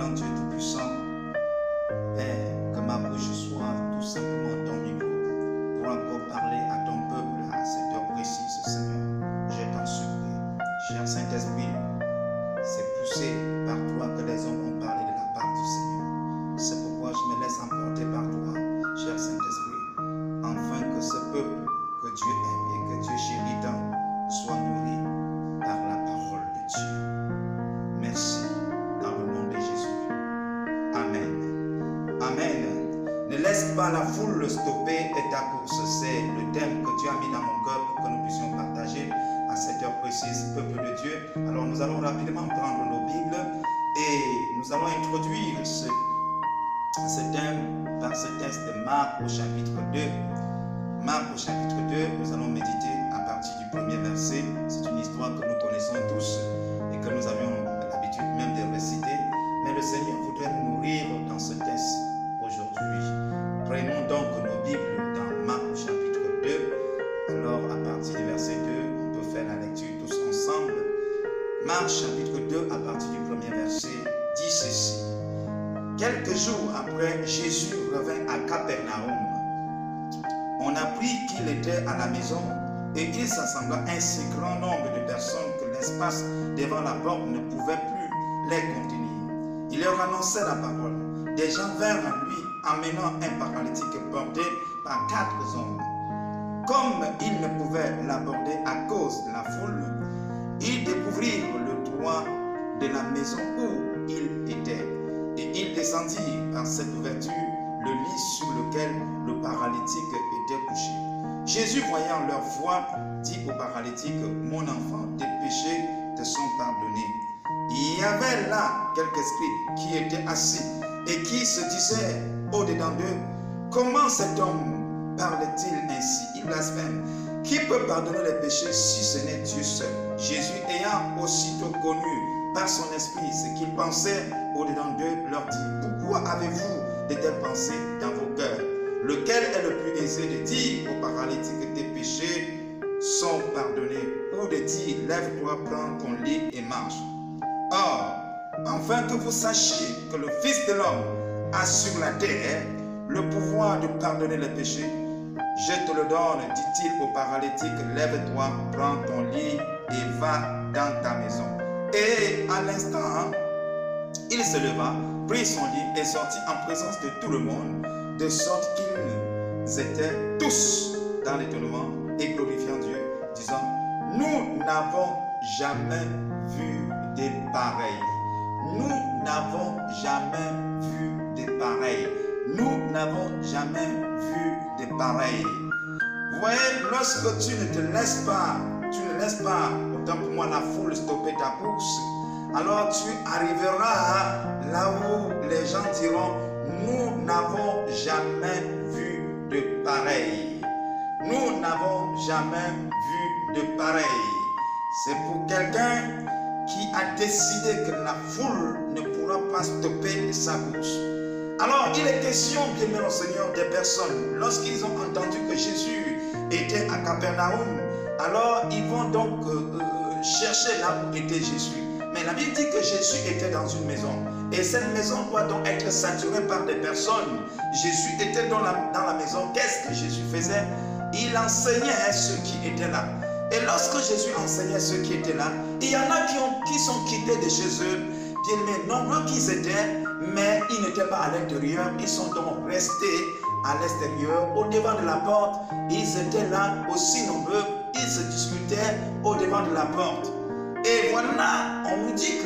grand Dieu Tout-Puissant, Père, que ma bouche soit tout simplement ton micro pour encore parler à ton peuple à cette heure précise, Seigneur. Je t'en supplie. Cher Saint-Esprit, c'est poussé par toi que les hommes ont parlé de la part du Seigneur. C'est pourquoi je me laisse emporter par toi, cher Saint-Esprit, afin que ce peuple que Dieu aime et que Dieu chérit tant soit nourri par la parole de Dieu. Merci, dans le nom de Jésus. Amen. Amen. Ne laisse pas la foule stopper ta course. C'est le thème que Dieu a mis dans mon cœur pour que nous puissions partager à cette heure précise, peuple de Dieu. Alors nous allons rapidement prendre nos Bibles et nous allons introduire ce thème par ce texte de Marc au chapitre 2. Marc au chapitre 2, nous allons méditer à partir du premier verset. C'est une histoire que nous connaissons tous et que nous avions l'habitude même de réciter. Mais le Seigneur voudrait nous nourrir dans ce texte aujourd'hui. Prenons donc nos Bibles dans Marc au chapitre 2. Alors à partir du verset 2, on peut faire la lecture tous ensemble. Marc chapitre 2 à partir du premier verset dit ceci. Quelques jours après, Jésus revint à Capernaum. On apprit qu'il était à la maison et il s'assembla un si grand nombre de personnes que l'espace devant la porte ne pouvait plus les contenir. Il leur annonçait la parole. Des gens vinrent à lui, amenant un paralytique porté par 4 hommes. Comme ils ne pouvaient l'aborder à cause de la foule, ils découvrirent le toit de la maison où il était. Et ils descendirent par cette ouverture le lit sur lequel le paralytique était couché. Jésus, voyant leur foi, dit au paralytique, « Mon enfant, tes péchés te sont pardonnés. » Il y avait là quelques scribes qui étaient assis et qui se disaient au-dedans d'eux, « Comment cet homme parle-t-il ainsi? Il blasphème. Qui peut pardonner les péchés si ce n'est Dieu seul? » Jésus, ayant aussitôt connu par son esprit ce qu'ils pensaient au-dedans d'eux, leur dit, « Pourquoi avez-vous de telles pensées dans vos cœurs? Lequel est le plus aisé de dire au paralytique que tes péchés sont pardonnés, ou de dire, lève-toi, prends ton lit et marche? Or, afin que vous sachiez que le Fils de l'homme a sur la terre le pouvoir de pardonner les péchés, je te le donne, dit-il au paralytique, lève-toi, prends ton lit et va dans ta maison. Et à l'instant, il se leva, prit son lit et sortit en présence de tout le monde, de sorte qu'ils étaient tous dans l'étonnement et glorifiant Dieu, disant, nous n'avons jamais vu de pareil. Nous n'avons jamais vu de pareil. Nous n'avons jamais vu de pareil. Vous voyez, lorsque tu ne laisses pas, autant pour moi, la foule stopper ta course, alors tu arriveras là où les gens diront, nous n'avons jamais vu de pareil. Nous n'avons jamais vu de pareil. C'est pour quelqu'un qui a décidé que la foule ne pourra pas stopper sa course. Alors, il est question, bien-aimé au Seigneur, des personnes, lorsqu'ils ont entendu que Jésus était à Capernaum, alors ils vont donc chercher là où était Jésus. Mais la Bible dit que Jésus était dans une maison. Et cette maison doit donc être saturée par des personnes. Jésus était dans la maison. Qu'est-ce que Jésus faisait? Il enseignait ceux qui étaient là. Et lorsque Jésus enseignait ceux qui étaient là, il y en a qui sont quittés de chez eux. Bien nombreux qu'ils étaient, mais ils n'étaient pas à l'intérieur. Ils sont donc restés à l'extérieur, au devant de la porte. Ils étaient là aussi nombreux. Ils se discutaient au devant de la porte. Et voilà, on nous dit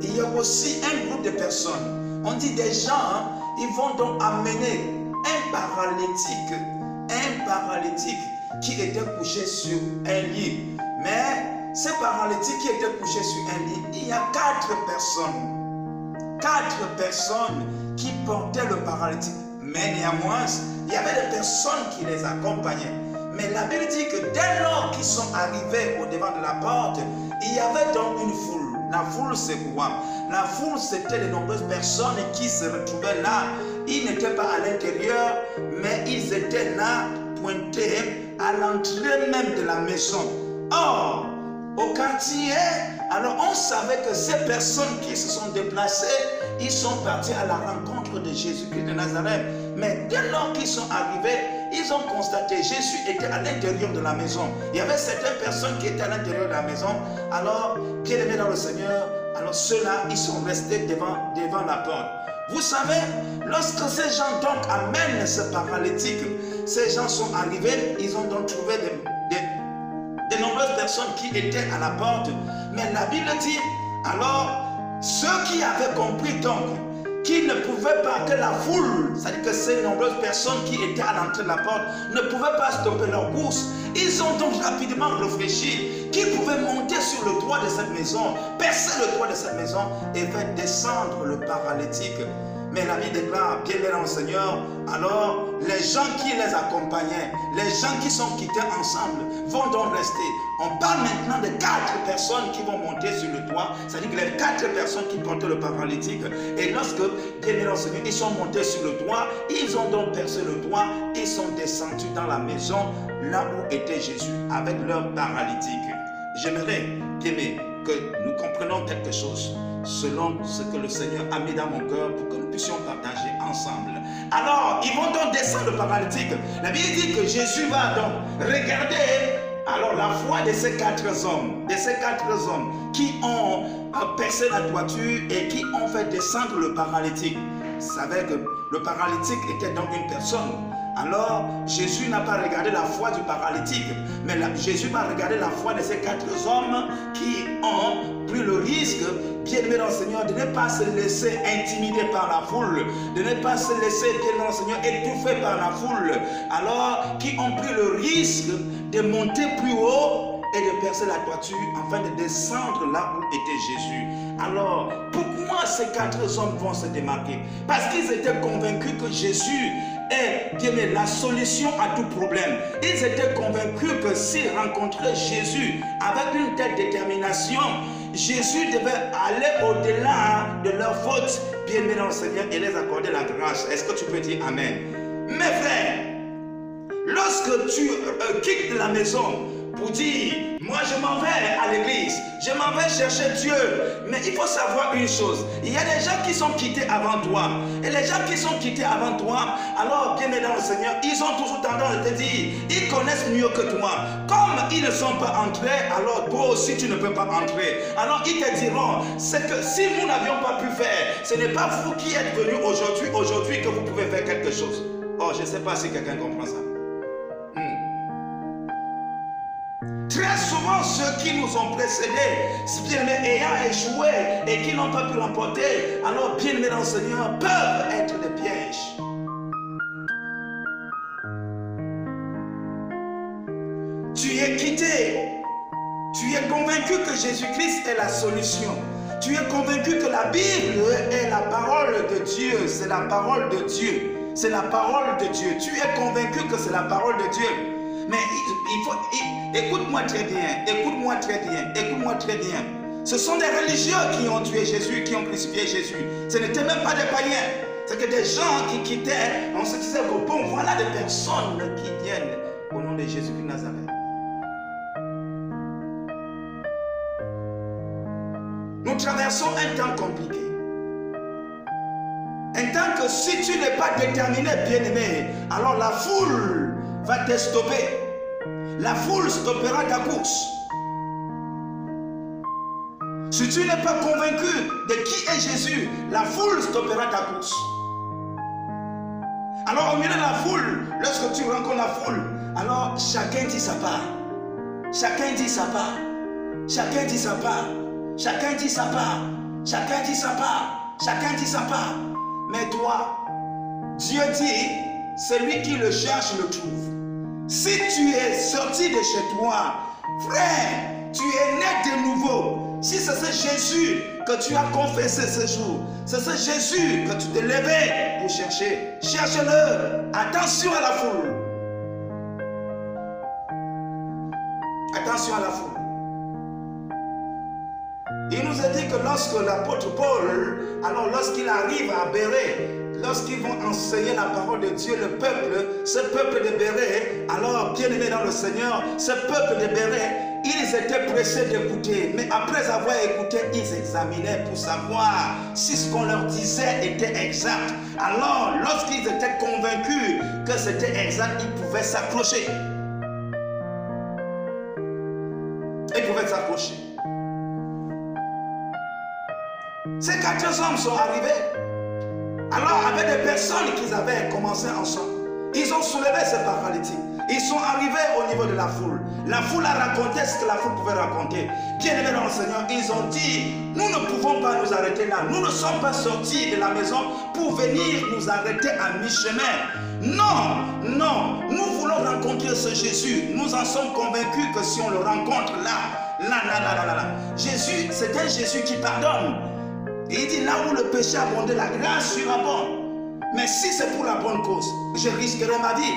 qu'il y a aussi un groupe de personnes. On dit des gens, ils vont donc amener un paralytique qui était couché sur un lit. Mais ce paralytique qui était couché sur un lit, il y a 4 personnes. 4 personnes qui portaient le paralytique. Mais néanmoins, il y avait des personnes qui les accompagnaient. Mais la Bible dit que dès lors qu'ils sont arrivés au devant de la porte, il y avait donc une foule. La foule, c'est quoi? La foule, c'était de nombreuses personnes qui se retrouvaient là. Ils n'étaient pas à l'intérieur, mais ils étaient là, pointés à l'entrée même de la maison. Or, au quartier, alors on savait que ces personnes qui se sont déplacées ils sont partis à la rencontre de Jésus-Christ de Nazareth. Mais dès lors qu'ils sont arrivés, ils ont constaté que Jésus était à l'intérieur de la maison. Il y avait certaines personnes qui étaient à l'intérieur de la maison. Alors, bien-aimés dans le Seigneur, alors ceux-là, ils sont restés devant la porte. Vous savez, lorsque ces gens donc amènent ce paralytique, ces gens sont arrivés, ils ont donc trouvé de nombreuses personnes qui étaient à la porte. Mais la Bible dit, alors, ceux qui avaient compris donc qu'ils ne pouvaient pas, que la foule, c'est-à-dire que ces nombreuses personnes qui étaient à l'entrée de la porte, ne pouvaient pas stopper leur course. Ils ont donc rapidement réfléchi qu'ils pouvaient monter sur le toit de cette maison, percer le toit de cette maison et faire descendre le paralytique. Mais la Bible déclare, bien-aimés dans le Seigneur, alors les gens qui les accompagnaient, les gens qui sont quittés ensemble, vont donc rester. On parle maintenant de 4 personnes qui vont monter sur le toit, c'est-à-dire que les 4 personnes qui portaient le paralytique. Et lorsque, bien-aimés dans le Seigneur, ils sont montés sur le toit, ils ont donc percé le toit, ils sont descendus dans la maison, là où était Jésus, avec leur paralytique. J'aimerais, bien-aimés, que nous comprenions quelque chose selon ce que le Seigneur a mis dans mon cœur pour que nous puissions partager ensemble. Alors, ils vont donc descendre le paralytique. La Bible dit que Jésus va donc regarder alors la foi de ces 4 hommes, qui ont percé la toiture et qui ont fait descendre le paralytique. Vous savez que le paralytique était donc une personne. Alors, Jésus n'a pas regardé la foi du paralytique, mais Jésus va regarder la foi de ces 4 hommes qui ont pris le risque, bien-aimés dans le Seigneur, de ne pas se laisser intimider par la foule, de ne pas se laisser, bien-aimés dans le Seigneur, étouffer par la foule. Alors, qui ont pris le risque de monter plus haut et de percer la toiture afin de descendre là où était Jésus. Alors, pourquoi ces 4 hommes vont se démarquer? Parce qu'ils étaient convaincus que Jésus est, bien aimé, la solution à tout problème. Ils étaient convaincus que s'ils rencontraient Jésus avec une telle détermination, Jésus devait aller au-delà de leurs fautes, bien aimé dans le Seigneur, et les accorder la grâce. Est-ce que tu peux dire Amen? Mes frères, lorsque tu quittes la maison pour dire, moi je m'en vais à l'église, je m'en vais chercher Dieu, mais il faut savoir une chose, il y a des gens qui sont quittés avant toi, et les gens qui sont quittés avant toi, alors bien aimé dans le Seigneur, ils ont toujours tendance à te dire, ils connaissent mieux que toi, comme ils ne sont pas entrés, alors toi aussi tu ne peux pas entrer. Alors ils te diront, c'est que si nous n'avions pas pu faire, ce n'est pas vous qui êtes venus aujourd'hui que vous pouvez faire quelque chose. Oh, je ne sais pas si quelqu'un comprend ça. Très souvent, ceux qui nous ont précédés, bien-aimés, ayant échoué et qui n'ont pas pu l'emporter, alors bien-aimés dans le Seigneur, peuvent être des pièges. Tu es quitté, tu es convaincu que Jésus-Christ est la solution. Tu es convaincu que la Bible est la parole de Dieu, c'est la parole de Dieu. C'est la parole de Dieu. Tu es convaincu que c'est la parole de Dieu. Mais écoute-moi très bien, écoute-moi très bien, écoute-moi très bien. Ce sont des religieux qui ont tué Jésus, qui ont crucifié Jésus. Ce n'étaient même pas des païens. C'est que des gens qui quittaient, on se disait que bon, voilà des personnes qui viennent au nom de Jésus-Christ de Nazareth. Nous traversons un temps compliqué. Un temps que si tu n'es pas déterminé, bien-aimé, alors la foule va te stopper. La foule stoppera ta course. Si tu n'es pas convaincu de qui est Jésus, la foule stoppera ta course. Alors au milieu de la foule, lorsque tu rencontres la foule, alors chacun dit sa part. Chacun dit sa part. Chacun dit sa part. Chacun dit sa part. Chacun dit sa part. Chacun dit sa part. Mais toi, Dieu dit, celui qui le cherche le trouve. Si tu es sorti de chez toi, frère, tu es né de nouveau. Si c'est ce Jésus que tu as confessé ce jour, c'est ce Jésus que tu t'es levé pour chercher, cherche-le. Attention à la foule. Attention à la foule. Il nous a dit que lorsque l'apôtre Paul, alors lorsqu'il arrive à Bérée, lorsqu'ils vont enseigner la parole de Dieu, ce peuple de Bérée, alors bien aimé dans le Seigneur, ce peuple de Bérée, ils étaient pressés d'écouter, mais après avoir écouté, ils examinaient pour savoir si ce qu'on leur disait était exact. Alors, lorsqu'ils étaient convaincus que c'était exact, ils pouvaient s'accrocher. Ils pouvaient s'accrocher. Ces 4 hommes sont arrivés. Alors, avec des personnes qu'ils avaient commencé ensemble, ils ont soulevé ces paralytiques. Ils sont arrivés au niveau de la foule. La foule a raconté ce que la foule pouvait raconter. Bien-aimés dans le Seigneur, ils ont dit, nous ne pouvons pas nous arrêter là. Nous ne sommes pas sortis de la maison pour venir nous arrêter à mi-chemin. Non, non, nous voulons rencontrer ce Jésus. Nous en sommes convaincus que si on le rencontre là. Jésus, c'est un Jésus qui pardonne. Et il dit, là où le péché a abondé, la grâce surabonde. Mais si c'est pour la bonne cause, je risquerai ma vie.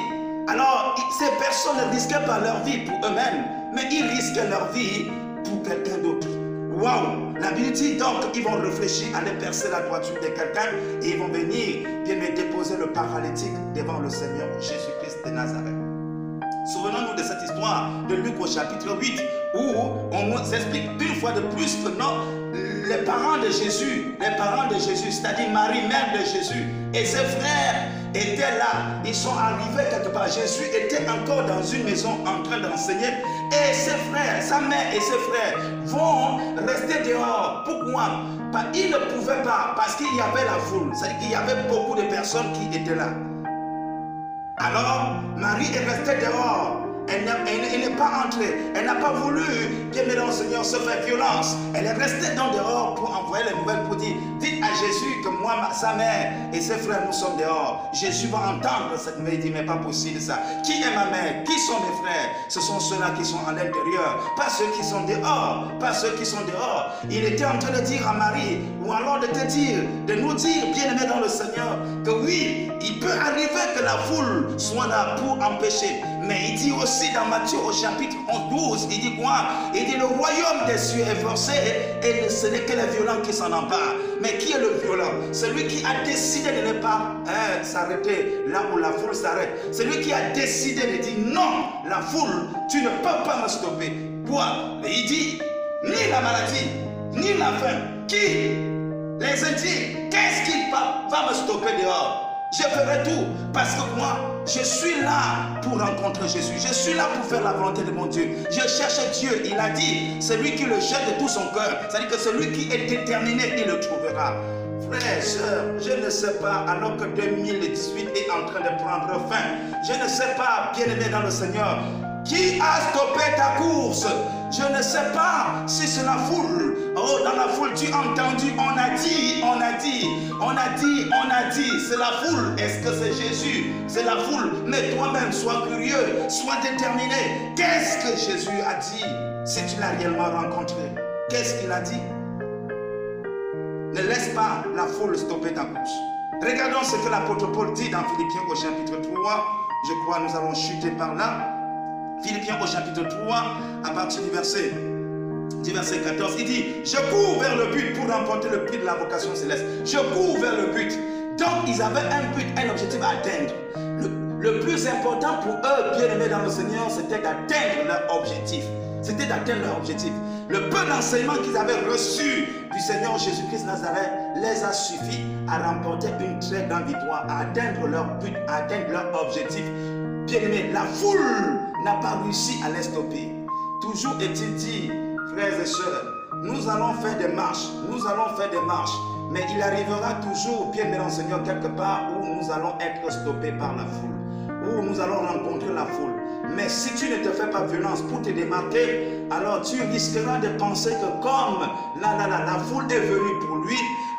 Alors, ces personnes ne risquaient pas leur vie pour eux-mêmes, mais ils risquent leur vie pour quelqu'un d'autre. Waouh! La Bible dit donc, ils vont réfléchir, aller percer la droiture de quelqu'un et ils vont venir bien me déposer le paralytique devant le Seigneur Jésus-Christ de Nazareth. Souvenons-nous de cette histoire de Luc au chapitre 8, où on nous explique une fois de plus que non, les parents de Jésus, c'est-à-dire Marie, mère de Jésus, et ses frères étaient là. Ils sont arrivés quelque part. Jésus était encore dans une maison en train d'enseigner. Et ses frères, sa mère et ses frères vont rester dehors. Pourquoi? Ils ne pouvaient pas, parce qu'il y avait la foule. C'est-à-dire qu'il y avait beaucoup de personnes qui étaient là. Alors, Marie est restée dehors. Elle n'est pas entrée. Elle n'a pas voulu, bien aimé dans le Seigneur, se faire violence. Elle est restée dans dehors pour envoyer les nouvelles pour dire, dites à Jésus que moi, sa mère et ses frères, nous sommes dehors. Jésus va entendre cette nouvelle. Il dit, mais pas possible ça. Qui est ma mère? Qui sont mes frères? Ce sont ceux-là qui sont à l'intérieur. Pas ceux qui sont dehors. Pas ceux qui sont dehors. Il était en train de dire à Marie, ou alors de te dire, de nous dire, bien aimé dans le Seigneur, que oui, il peut arriver que la foule soit là pour empêcher. Mais il dit aussi dans Matthieu au chapitre 12, il dit quoi? Il dit le royaume des cieux est forcé et ce n'est que les violents qui s'en emparent. Mais qui est le violent? Celui qui a décidé de ne pas s'arrêter là où la foule s'arrête. Celui qui a décidé de dire non, la foule, tu ne peux pas me stopper. Quoi? Et il dit, ni la maladie, ni la faim, qui les indigne, qu'est-ce qui va me stopper dehors? Je ferai tout parce que moi, je suis là pour rencontrer Jésus. Je suis là pour faire la volonté de mon Dieu. Je cherche Dieu. Il a dit, celui qui le cherche de tout son cœur, c'est-à-dire que celui qui est déterminé, il le trouvera. Frères et sœurs, je ne sais pas, alors que 2018 est en train de prendre fin, je ne sais pas, bien-aimé dans le Seigneur, qui a stoppé ta course? Je ne sais pas si c'est la foule. Oh, dans la foule, tu as entendu, on a dit, c'est la foule. Est-ce que c'est Jésus? C'est la foule. Mais toi-même, sois curieux, sois déterminé. Qu'est-ce que Jésus a dit si tu l'as réellement rencontré? Qu'est-ce qu'il a dit? Ne laisse pas la foule stopper ta course. Regardons ce que l'apôtre Paul dit dans Philippiens au chapitre 3. Je crois que nous allons chuter par là. Philippiens au chapitre 3, à partir du verset 14, il dit, je cours vers le but pour remporter le prix de la vocation céleste. Je cours vers le but. Donc, ils avaient un but, un objectif à atteindre. Le plus important pour eux, bien-aimés dans le Seigneur, c'était d'atteindre leur objectif. C'était d'atteindre leur objectif. Le peu d'enseignement qu'ils avaient reçu du Seigneur Jésus-Christ Nazareth les a suffi à remporter une très grande victoire, à atteindre leur but, à atteindre leur objectif. Bien-aimés, la foule n'a pas réussi à les stopper. Toujours est-il dit, frères et sœurs, nous allons faire des marches, mais il arrivera toujours, bien-aimés dans le Seigneur, quelque part où nous allons être stoppés par la foule, où nous allons rencontrer la foule. Mais si tu ne te fais pas violence pour te démarquer, alors tu risqueras de penser que comme la foule est venue pour lui,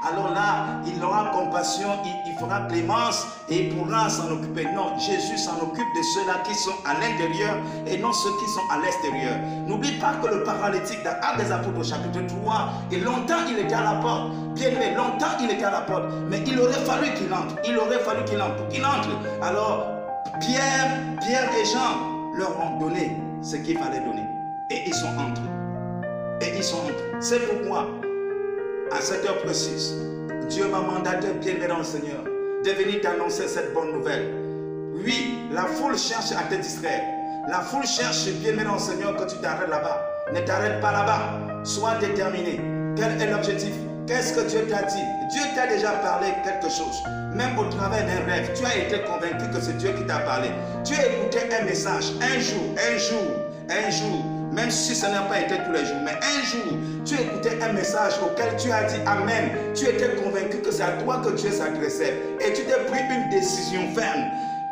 alors là, il aura compassion, il fera clémence et il pourra s'en occuper. Non, Jésus s'en occupe de ceux-là qui sont à l'intérieur et non ceux qui sont à l'extérieur. N'oublie pas que le paralytique dans Actes des Apôtres au chapitre 3, et longtemps il était à la porte. Bien aimé, longtemps il était à la porte. Mais il aurait fallu qu'il entre. Pour qu'il entre. Alors, Pierre et Jean leur ont donné ce qu'il fallait donner. Et ils sont entrés. C'est pourquoi, à cette heure précise, Dieu m'a mandaté, bien-aimé dans le Seigneur, de venir t'annoncer cette bonne nouvelle. Oui, la foule cherche à te distraire. La foule cherche, bien-aimé dans le Seigneur, que tu t'arrêtes là-bas. Ne t'arrête pas là-bas. Sois déterminé. Quel est l'objectif? Qu'est-ce que Dieu t'a dit? Dieu t'a déjà parlé quelque chose. Même au travers d'un rêve, tu as été convaincu que c'est Dieu qui t'a parlé. Tu as écouté un message, un jour, même si ça n'a pas été tous les jours, mais un jour, tu écoutais un message auquel tu as dit Amen. Tu étais convaincu que c'est à toi que Dieu s'adressait et tu t'es pris une décision ferme.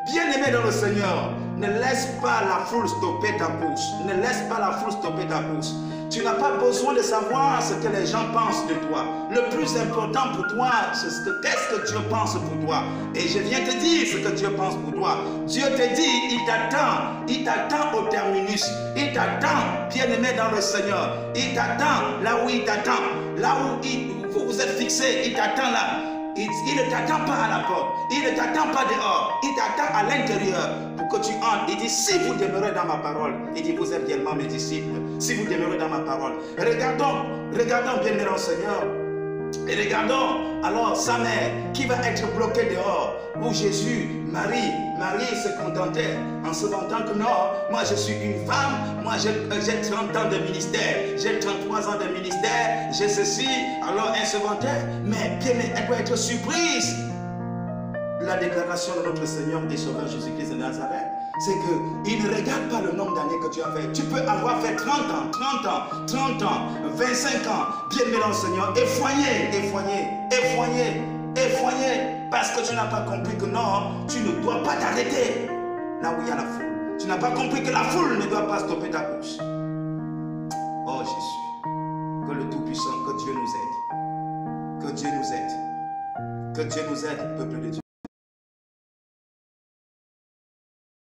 Bien-aimé dans le Seigneur, ne laisse pas la foule stopper ta course. Ne laisse pas la foule stopper ta course. Tu n'as pas besoin de savoir ce que les gens pensent de toi. Le plus important pour toi, c'est qu'est-ce que Dieu pense pour toi. Et je viens te dire ce que Dieu pense pour toi. Dieu te dit, il t'attend au terminus. Il t'attend, bien-aimé dans le Seigneur. Il t'attend là où il t'attend. Là où vous êtes fixé, il t'attend là. Il ne t'attend pas à la porte, il ne t'attend pas dehors, il t'attend à l'intérieur pour que tu entres. Il dit, si vous demeurez dans ma parole, il dit, vous êtes réellement mes disciples, si vous demeurez dans ma parole. Regardons bien le Seigneur, et regardons alors sa mère qui va être bloquée dehors, où Jésus, Marie se contentait en se vantant que non, moi je suis une femme, moi j'ai 30 ans de ministère, j'ai 33 ans de ministère, j'ai ceci. Alors elle se vantait, mais bien elle doit être surprise. La déclaration de notre Seigneur et Sauveur Jésus-Christ de Nazareth, c'est qu'il ne regarde pas le nombre d'années que tu as fait. Tu peux avoir fait 30 ans, 25 ans, bien aimé dans le Seigneur, effoigné, parce que tu n'as pas compris que non, tu ne dois pas t'arrêter là où il y a la foule. Tu n'as pas compris que la foule ne doit pas stopper ta course. Oh Jésus, que le Tout-Puissant, que Dieu nous aide. Que Dieu nous aide. Que Dieu nous aide, peuple de Dieu.